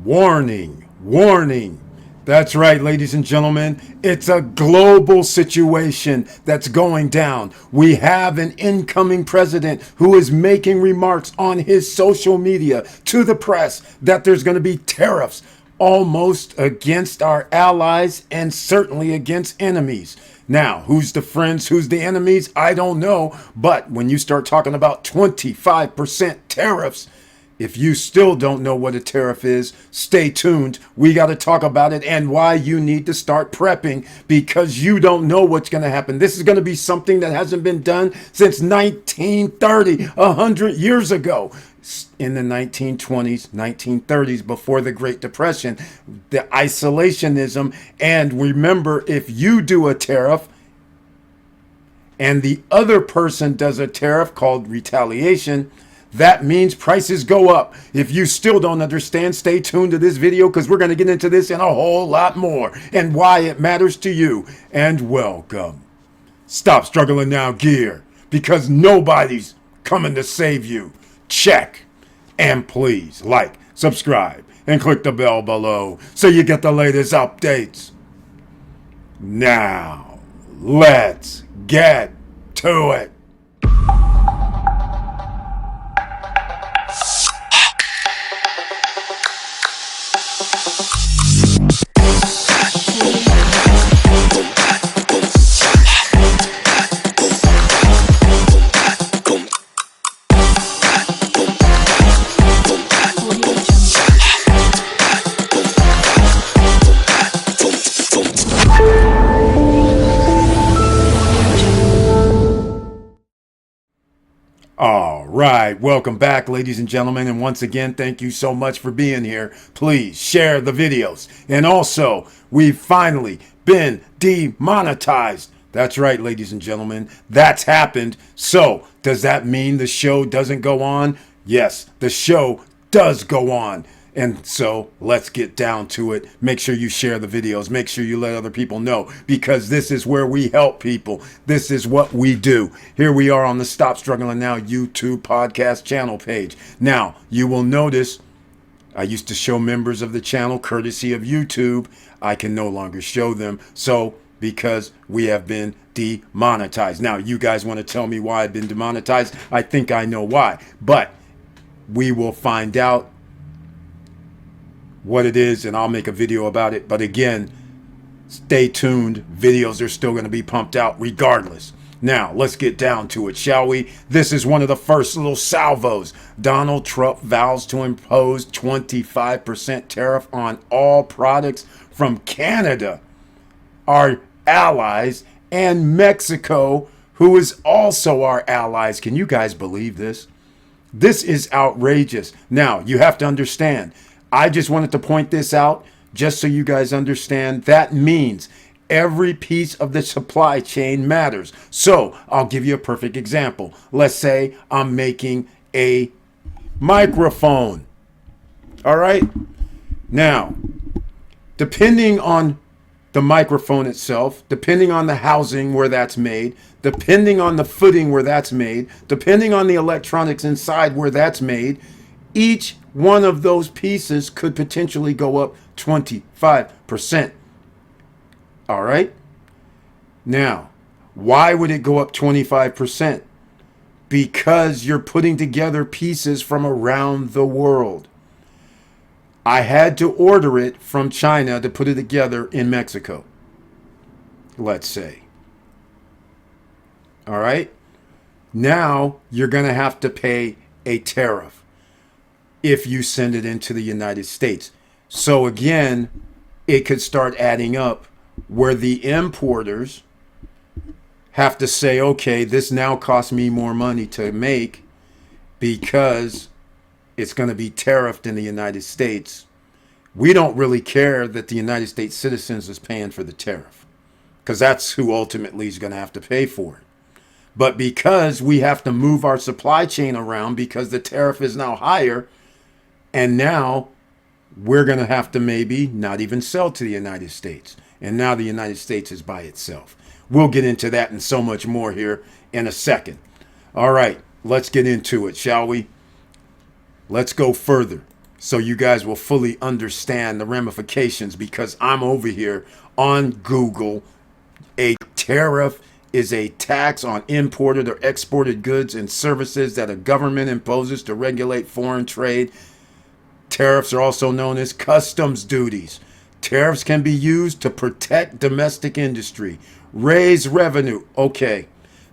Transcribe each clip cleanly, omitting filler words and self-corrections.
Warning, warning. That's right, ladies and gentlemen. It's a global situation that's going down. We have an incoming president who is making remarks on his social media to the press that there's going to be tariffs almost against our allies and certainly against enemies. Now, who's the friends, who's the enemies? I don't know. But when you start talking about 25% tariffs, if you still don't know what a tariff is, stay tuned. We got to talk about it and why you need to start prepping because you don't know what's going to happen. This is going to be something that hasn't been done since 1930, 100 years ago. In the 1920s, 1930s, before the Great Depression, the isolationism. And remember, if you do a tariff and the other person does a tariff called retaliation, that means prices go up. If you still don't understand, stay tuned to this video because we're going to get into this and a whole lot more and why it matters to you. And welcome. Stop struggling now, gear, because nobody's coming to save you. Check. And please like, subscribe, and click the bell below so you get the latest updates. Now, let's get to it. All right, welcome back, ladies and gentlemen, and once again, thank you so much for being here. Please share the videos. And also, we've finally been demonetized. That's right, ladies and gentlemen, that's happened. So, does that mean the show doesn't go on? Yes, the show does go on. And so let's get down to it. Make sure you share the videos. Make sure you let other people know because this is where we help people. This is what we do. Here we are on the Stop Struggling Now YouTube podcast channel page. Now, you will notice I used to show members of the channel courtesy of YouTube. I can no longer show them. So because we have been demonetized. Now, you guys want to tell me why I've been demonetized? I think I know why. But we will find out what it is, and I'll make a video about it. But again, stay tuned. Videos are still going to be pumped out regardless. Now, let's get down to it, shall we? This is one of the first little salvos. Donald Trump vows to impose 25% tariff on all products from Canada, our allies, and Mexico, who is also our allies. Can you guys believe this? This is outrageous. Now, you have to understand, I just wanted to point this out just so you guys understand. That means every piece of the supply chain matters. So I'll give you a perfect example. Let's say I'm making a microphone. All right. Now, depending on the microphone itself, depending on the housing where that's made, depending on the footing where that's made, depending on the electronics inside where that's made, each one of those pieces could potentially go up 25%. All right. Now, why would it go up 25%? Because you're putting together pieces from around the world. I had to order it from China to put it together in Mexico, let's say. All right. Now you're going to have to pay a tariff if you send it into the United States. So again, it could start adding up where the importers have to say, okay, this now costs me more money to make because it's going to be tariffed in the United States. We don't really care that the United States citizens is paying for the tariff because that's who ultimately is going to have to pay for it. But because we have to move our supply chain around because the tariff is now higher, and now we're going to have to maybe not even sell to the United States. And now the United States is by itself. We'll get into that and so much more here in a second. All right, let's get into it, shall we? Let's go further. so you guys will fully understand the ramifications, because I'm over here on Google. A tariff is a tax on imported or exported goods and services that a government imposes to regulate foreign trade. Tariffs are also known as customs duties. Tariffs can be used to protect domestic industry, raise revenue. Okay.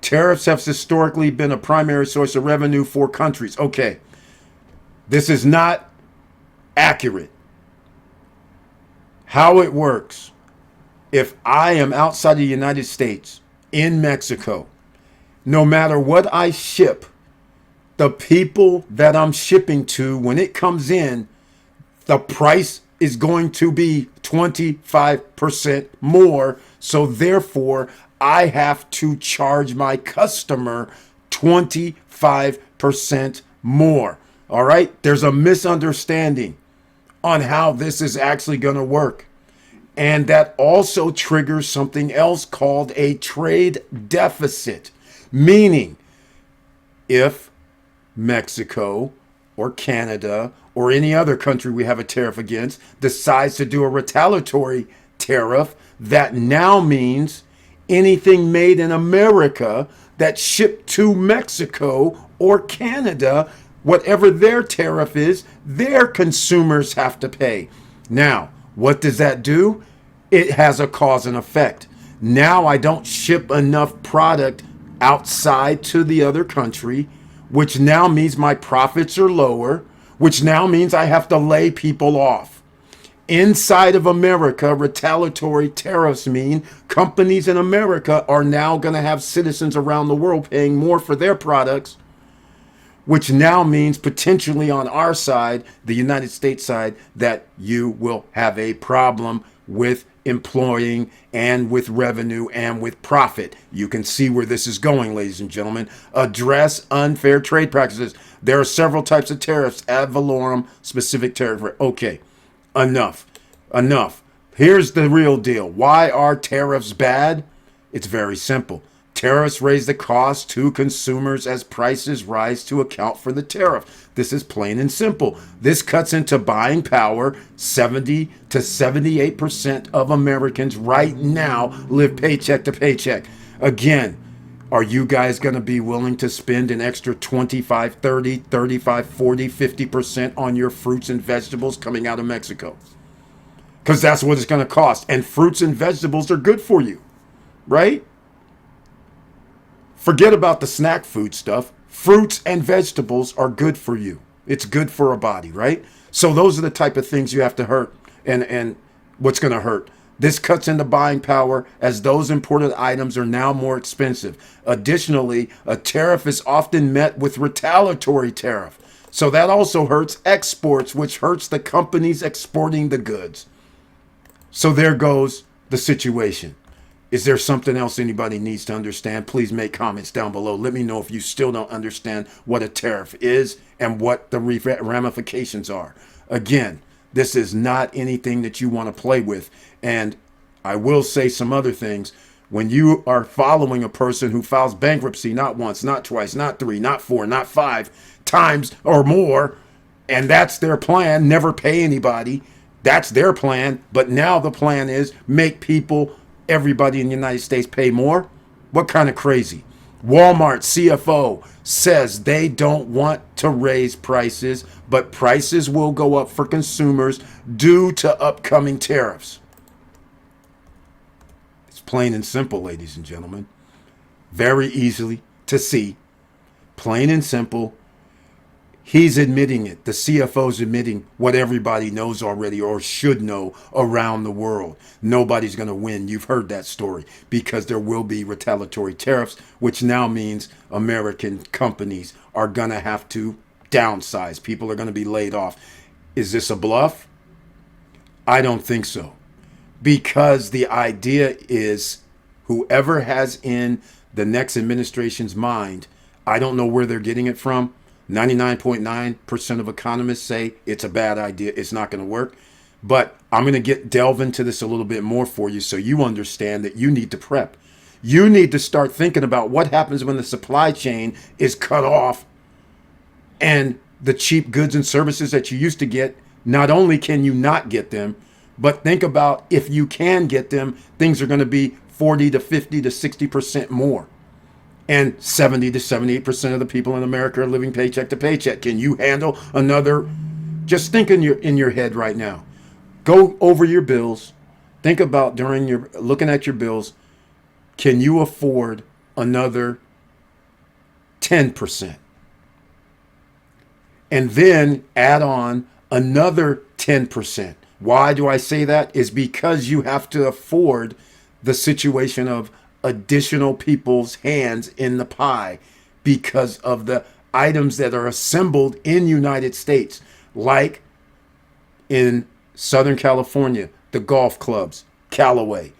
Tariffs have historically been a primary source of revenue for countries. Okay. This is not accurate. How it works. If I am outside the United States, in Mexico, no matter what I ship, the people that I'm shipping to, when it comes in, the price is going to be 25% more. So therefore, I have to charge my customer 25% more. All right? There's a misunderstanding on how this is actually going to work. And that also triggers something else called a trade deficit. Meaning, if Mexico or Canada or any other country we have a tariff against decides to do a retaliatory tariff, that now means anything made in America that shipped to Mexico or Canada, whatever their tariff is, their consumers have to pay. Now, what does that do? It has a cause and effect. Now I don't ship enough product outside to the other country, which now means my profits are lower, which now means I have to lay people off. Inside of America, retaliatory tariffs mean companies in America are now going to have citizens around the world paying more for their products, which now means potentially on our side, the United States side, that you will have a problem with employing and with revenue and with profit. You can see where this is going, ladies and gentlemen. Address unfair trade practices. There are several types of tariffs, ad valorem, specific tariff. Okay, enough. Here's the real deal. Why are tariffs bad? It's very simple. Tariffs raise the cost to consumers as prices rise to account for the tariff. This is plain and simple. This cuts into buying power. 70 to 78% of Americans right now live paycheck to paycheck. Again, are you guys going to be willing to spend an extra 25, 30, 35, 40, 50% on your fruits and vegetables coming out of Mexico? Because that's what it's going to cost. And fruits and vegetables are good for you, right? Forget about the snack food stuff. Fruits and vegetables are good for you. It's good for a body, right? So those are the type of things you have to hurt. And what's going to hurt? This cuts into buying power as those imported items are now more expensive. Additionally, a tariff is often met with retaliatory tariff. So that also hurts exports, which hurts the companies exporting the goods. So there goes the situation. Is there something else anybody needs to understand? Please make comments down below. Let me know if you still don't understand what a tariff is and what the ramifications are. Again, this is not anything that you want to play with. And I will say some other things. When you are following a person who files bankruptcy not once, not twice, not three, not four, not 5 times or more, and that's their plan, never pay anybody. That's their plan. But now the plan is make everybody in the United States pay more? What kind of crazy? Walmart CFO says they don't want to raise prices, but prices will go up for consumers due to upcoming tariffs. It's plain and simple, ladies and gentlemen. Very easily to see. Plain and simple. He's admitting it. The CFO's admitting what everybody knows already or should know around the world. Nobody's going to win. You've heard that story because there will be retaliatory tariffs, which now means American companies are going to have to downsize. People are going to be laid off. Is this a bluff? I don't think so. Because the idea is whoever has in the next administration's mind, I don't know where they're getting it from. 99.9% of economists say it's a bad idea. It's not going to work. But I'm going to delve into this a little bit more for you so you understand that you need to prep. You need to start thinking about what happens when the supply chain is cut off and the cheap goods and services that you used to get. Not only can you not get them, but think about if you can get them, things are going to be 40 to 50 to 60% more. And 70 to 78% of the people in America are living paycheck to paycheck. Can you handle another? Just think in your head right now. Go over your bills. Think about during your looking at your bills. Can you afford another 10%? And then add on another 10%. Why do I say that? Is because you have to afford the situation of additional people's hands in the pie because of the items that are assembled in United States, like in Southern California, the golf clubs, Callaway.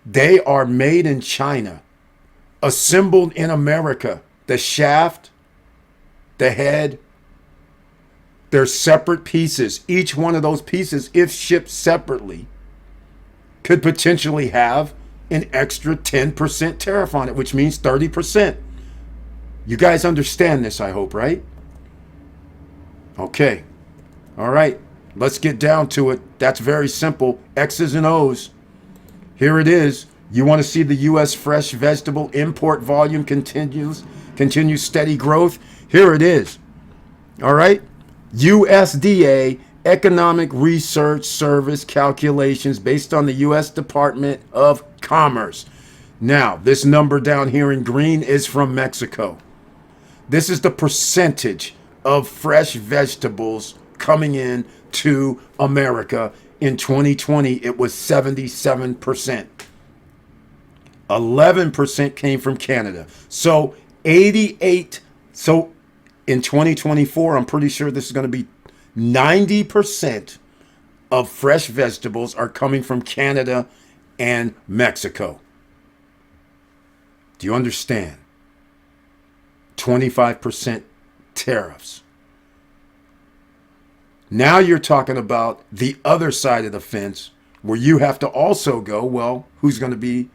They are made in China, assembled in America. The shaft, the head, they're separate pieces. Each one of those pieces, if shipped separately, could potentially have an extra 10% tariff on it, which means 30%. You guys understand this, I hope, right? Okay. All right. Let's get down to it. That's very simple. X's and O's. Here it is. You want to see the U.S. fresh vegetable import volume continues steady growth? Here it is. All right. USDA Economic Research Service calculations based on the U.S. Department of Commerce. Now, this number down here in green is from Mexico. This is the percentage of fresh vegetables coming in to America. In 2020, it was 77%. 11% came from Canada. So 88. So in 2024, I'm pretty sure this is going to be 90% of fresh vegetables are coming from Canada and Mexico. Do you understand? 25% tariffs. Now you're talking about the other side of the fence where you have to also go, well, who's going to be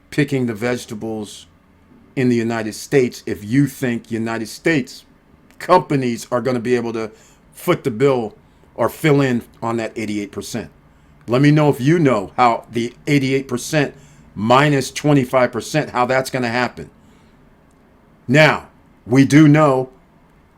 picking the vegetables in the United States if you think United States companies are going to be able to foot the bill or fill in on that 88%. Let me know if you know how the 88% minus 25%, how that's going to happen. Now, we do know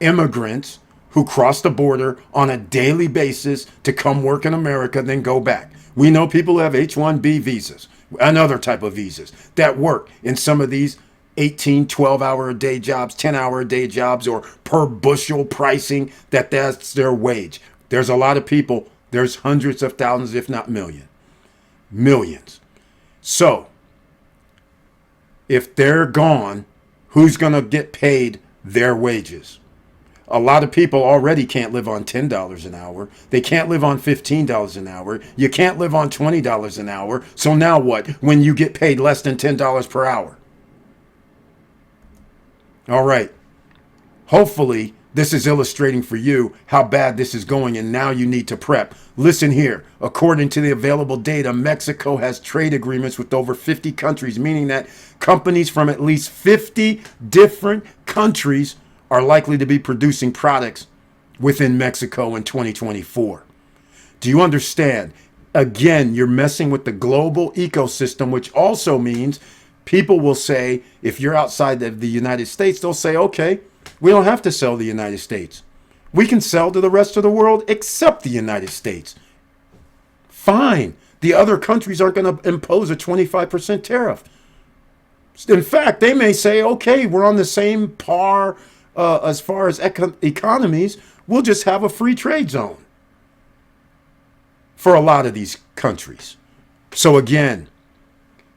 immigrants who cross the border on a daily basis to come work in America, then go back. We know people who have H-1B visas, another type of visas, that work in some of these 18, 12-hour-a-day jobs, 10-hour-a-day jobs, or per bushel pricing, that's their wage. There's a lot of people. There's hundreds of thousands, if not millions. So, if they're gone, who's going to get paid their wages? A lot of people already can't live on $10 an hour. They can't live on $15 an hour. You can't live on $20 an hour. So now what when you get paid less than $10 per hour? All right. Hopefully, this is illustrating for you how bad this is going, and now you need to prep. Listen here. According to the available data, Mexico has trade agreements with over 50 countries, meaning that companies from at least 50 different countries are likely to be producing products within Mexico in 2024. Do you understand? Again, you're messing with the global ecosystem, which also means people will say, if you're outside of the United States, they'll say, okay, we don't have to sell the United States. We can sell to the rest of the world except the United States. Fine. The other countries aren't going to impose a 25% tariff. In fact, they may say, okay, we're on the same par as far as economies. We'll just have a free trade zone for a lot of these countries. So again,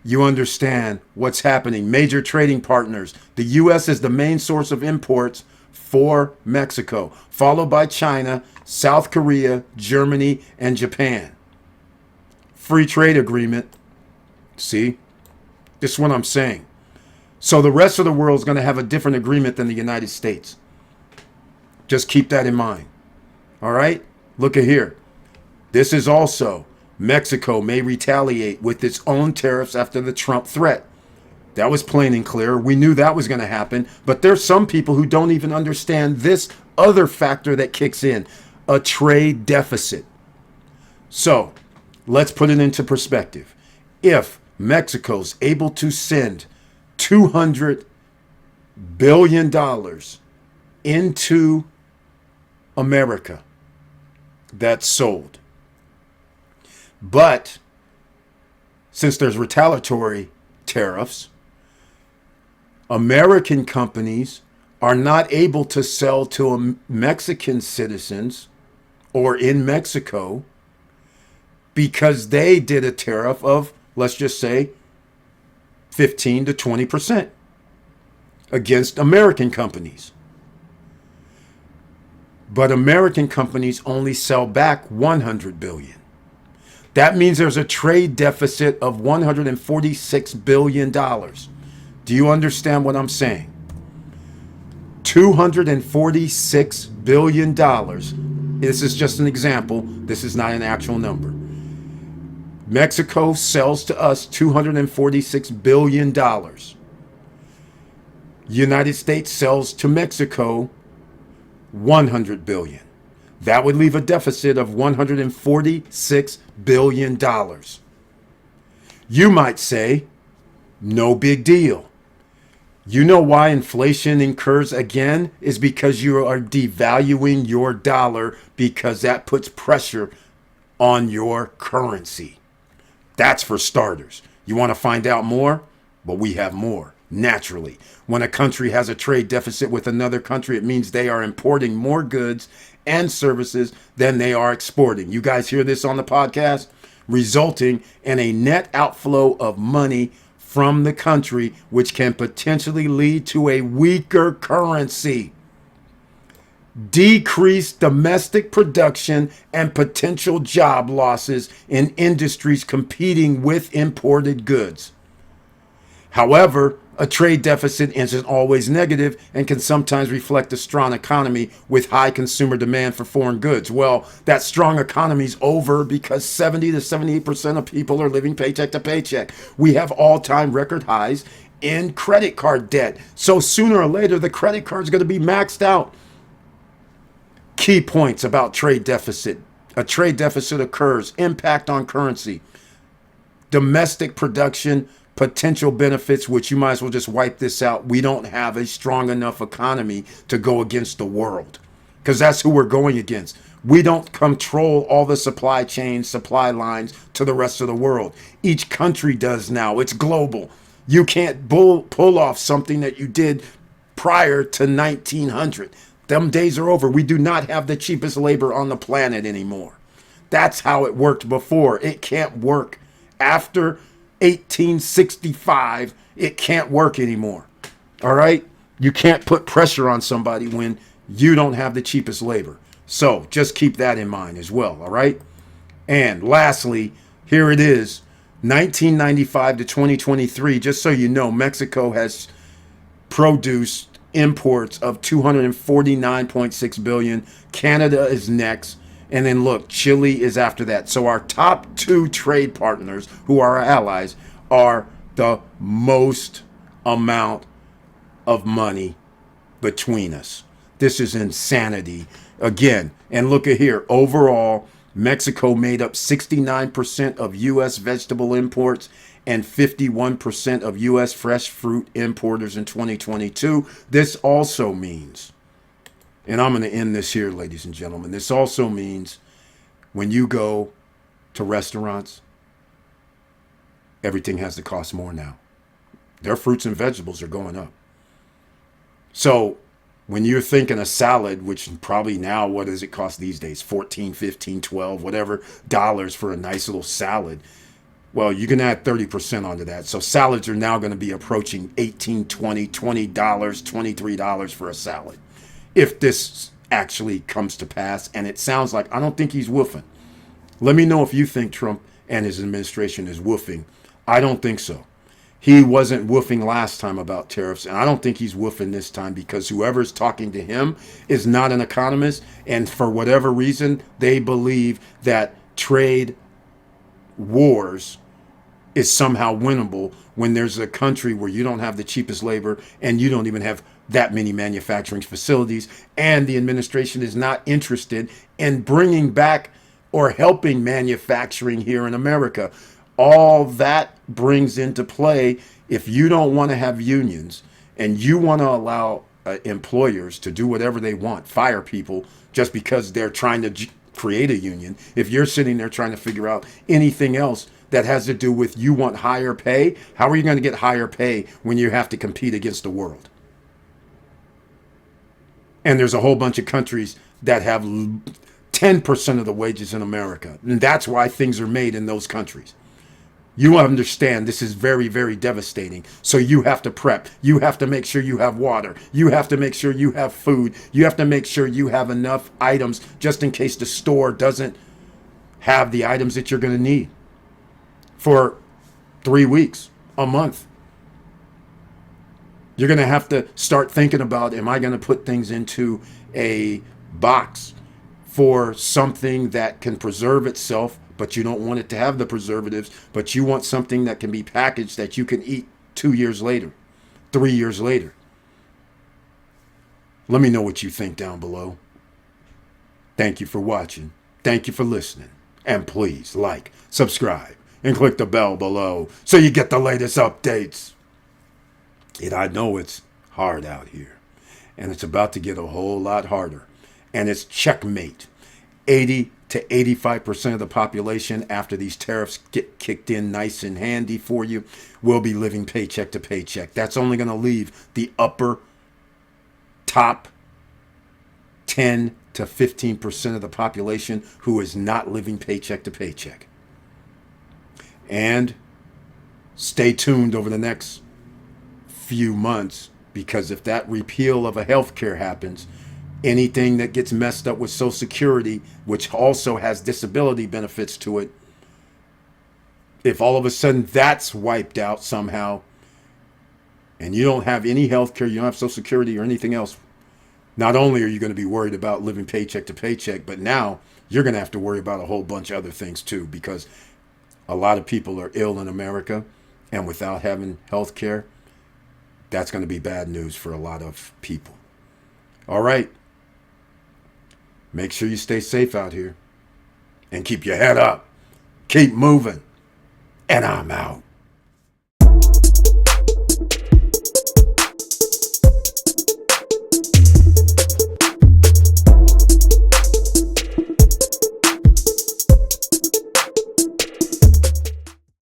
you understand what's happening. Major trading partners. The U.S. is the main source of imports for Mexico, followed by China, South Korea, Germany, and Japan. Free trade agreement. See? This is what I'm saying. So the rest of the world is going to have a different agreement than the United States. Just keep that in mind. All right? Look at here. This is also Mexico may retaliate with its own tariffs after the Trump threat. That was plain and clear. We knew that was going to happen. But there's some people who don't even understand this other factor that kicks in, a trade deficit. So let's put it into perspective. If Mexico's able to send $200 billion into America, that's sold. But since there's retaliatory tariffs, American companies are not able to sell to Mexican citizens or in Mexico because they did a tariff of, let's just say, 15 to 20% against American companies. But American companies only sell back 100 billion. That means there's a trade deficit of $146 billion. Do you understand what I'm saying? $246 billion. This is just an example. This is not an actual number. Mexico sells to us $246 billion. United States sells to Mexico 100 billion. That would leave a deficit of $146 billion. You might say, no big deal. You know why inflation incurs again is because you are devaluing your dollar, because that puts pressure on your currency. That's for starters. You want to find out more? But we have more. Naturally, when a country has a trade deficit with another country, it means they are importing more goods and services than they are exporting. You guys hear this on the podcast? Resulting in a net outflow of money from the country, which can potentially lead to a weaker currency, decreased domestic production, and potential job losses in industries competing with imported goods. However, a trade deficit isn't always negative and can sometimes reflect a strong economy with high consumer demand for foreign goods. Well, that strong economy is over because 70 to 78% of people are living paycheck to paycheck. We have all-time record highs in credit card debt. So sooner or later, the credit card is going to be maxed out. Key points about trade deficit. A trade deficit occurs. Impact on currency. Domestic production. Potential benefits, which you might as well just wipe this out. We don't have a strong enough economy to go against the world, because that's who we're going against. We don't control all the supply chains, supply lines to the rest of the world. Each country does now. It's global. You can't pull off something that you did prior to 1900. Them days are over. We do not have the cheapest labor on the planet anymore. That's how it worked before. It can't work after 1865. It can't work anymore. All right? You can't put pressure on somebody when you don't have the cheapest labor. So just keep that in mind as well. All right? And lastly, here it is, 1995 to 2023. Just so you know, Mexico has produced imports of 249.6 billion. Canada is next. And then look, Chile is after that. So our top two trade partners, who are our allies, are the most amount of money between us. This is insanity. Again, and look at here. Overall, Mexico made up 69% of U.S. vegetable imports and 51% of U.S. fresh fruit importers in 2022. This also means, and I'm going to end this here, ladies and gentlemen. This also means when you go to restaurants, everything has to cost more now. Their fruits and vegetables are going up. So when you're thinking a salad, which probably now, what does it cost these days? 14, 15, 12, whatever dollars for a nice little salad. Well, you can add 30% onto that. So salads are now going to be approaching $18, $20, $20, $23 for a salad. If this actually comes to pass, and it sounds like, I don't think he's woofing. Let me know if you think Trump and his administration is woofing. I don't think so. He wasn't woofing last time about tariffs, and I don't think he's woofing this time, because whoever's talking to him is not an economist, and for whatever reason, they believe that trade wars is somehow winnable when there's a country where you don't have the cheapest labor and you don't even have that many manufacturing facilities, and the administration is not interested in bringing back or helping manufacturing here in America. All that brings into play, if you don't want to have unions and you want to allow employers to do whatever they want, fire people just because they're trying to create a union. If you're sitting there trying to figure out anything else that has to do with you want higher pay, how are you going to get higher pay when you have to compete against the world? And there's a whole bunch of countries that have 10% of the wages in America. And that's why things are made in those countries. You understand this is very, very devastating. So you have to prep. You have to make sure you have water. You have to make sure you have food. You have to make sure you have enough items just in case the store doesn't have the items that you're going to need for 3 weeks, a month. You're going to have to start thinking about, am I going to put things into a box for something that can preserve itself, but you don't want it to have the preservatives, but you want something that can be packaged that you can eat 2 years later, 3 years later. Let me know what you think down below. Thank you for watching. Thank you for listening. And please like, subscribe, and click the bell below so you get the latest updates. And I know it's hard out here, and it's about to get a whole lot harder. And it's checkmate. 80 to 85% of the population, after these tariffs get kicked in nice and handy for you, will be living paycheck to paycheck. That's only going to leave the upper top 10 to 15% of the population who is not living paycheck to paycheck. And stay tuned over the next few months, because if that repeal of a health care happens, anything that gets messed up with Social Security, which also has disability benefits to it, if all of a sudden that's wiped out somehow, and you don't have any health care, you don't have Social Security or anything else, not only are you going to be worried about living paycheck to paycheck, but now you're going to have to worry about a whole bunch of other things too, because a lot of people are ill in America, and without having health care, that's going to be bad news for a lot of people. All right. Make sure you stay safe out here and keep your head up. Keep moving. And I'm out.